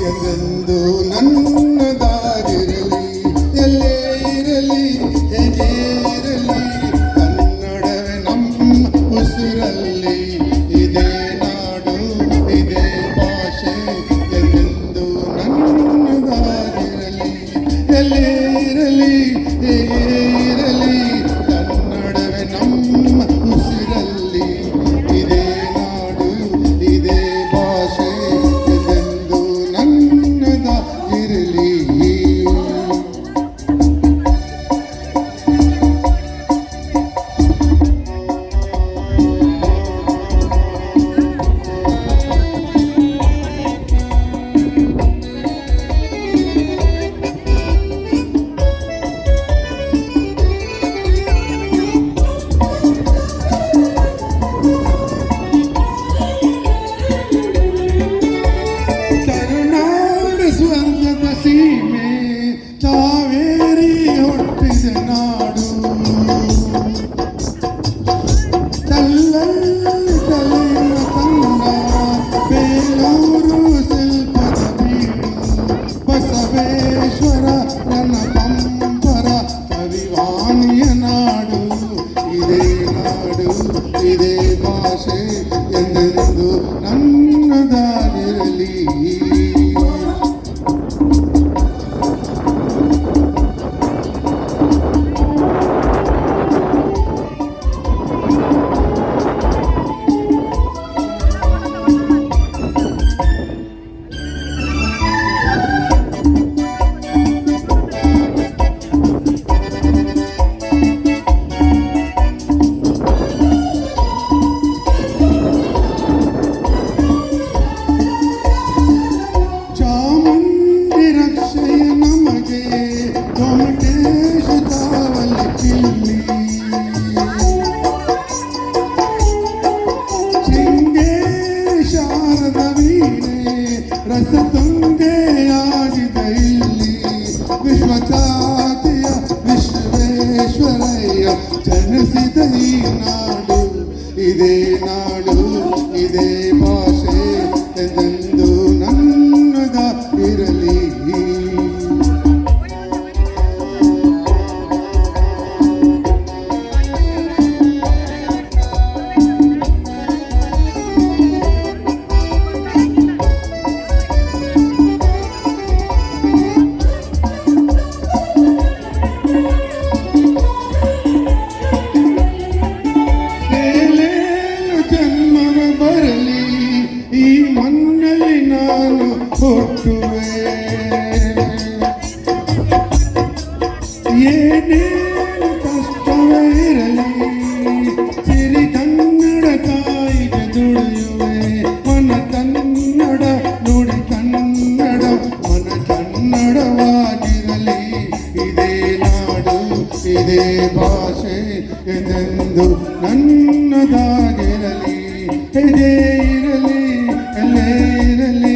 ಎಂದೆಂದು ನನ್ನದಾಗಿರಲಿ, ಎಲ್ಲೇ ಇರಲಿ ಹೇಗೆ ಇರಲಿ, ಕನ್ನಡವೇ ನಮ್ಮ ಉಸಿರಲ್ಲಿ. ಇದೇ ನಾಡು ಇದೇ ಭಾಷೆ ಎಂದೆಂದು ನನ್ನದಾಗಿರಲಿ, ಎಲ್ಲೇ ಇರಲಿ ಹೇಗೆ ಇರಲಿ, ಕನ್ನಡವೇ ನಮ್ಮ ಉಸಿರಲ್ಲಿ. ಇದೇ ನಾಡು ಇದೇ ಭಾಷೆ ಎಂದೆಂದು ನನ್ನದಾಗಿರಲಿ. ಸ್ವರ್ಗದ ಸೀಮೆ ಕಾವೇರಿ ಹುಟ್ಟಿದ ನಾಡು, ಕಲ್ಲಲ್ಲಿ ಕಲೆಯ ಕಂಡ ಬೇಲೂರು ಶಿಲ್ಪದ ಬೀಡು, ಬಸವೇಶ್ವರ ನನ್ನ ಪಂಪರ ಕವಿವಾಣಿಯ ನಾಡು. ಇದೇ ನಾಡು ಇದೇ ಭಾಷೆ ಎಂದೆಂದು ನನ್ನದಾಗಿರಲಿ. ರಸತುಂಗೆಯಾಗಿದ ಇಲ್ಲಿ ವಿಶ್ವಚಾತಿಯ ವಿಶ್ವೇಶ್ವರಯ್ಯ ಜನಿಸಿದ ಈ ನಾಡು. ಇದೇ ನಾಡು ಇದೇ ಭಾಷೆ ಎಂದೆಂದು ನನ್ನದಾಗಿರಲಿ. ಈ ಮಣ್ಣಲ್ಲಿ ನಾನು ಹುಟ್ಟುವೆ, ಏನೇನು ಕಷ್ಟವೇ ಇರಲಿ ಸಿರಿಗನ್ನಡ ತಾಯಿಗೆ ದುಡಿಯುವೆ. ಮನ ಕನ್ನಡ ನುಡಿ ಕನ್ನಡ ಮನ ಕನ್ನಡವಾಗಿರಲಿ. ಇದೇ ನಾಡು ಇದೇ ಭಾಷೆ ಎಂದೆಂದು ನನ್ನದಾಗಿರಲಿ. ಇದೇ ಇರಲಿ ಎಲ್ಲೇ ಇರಲಿ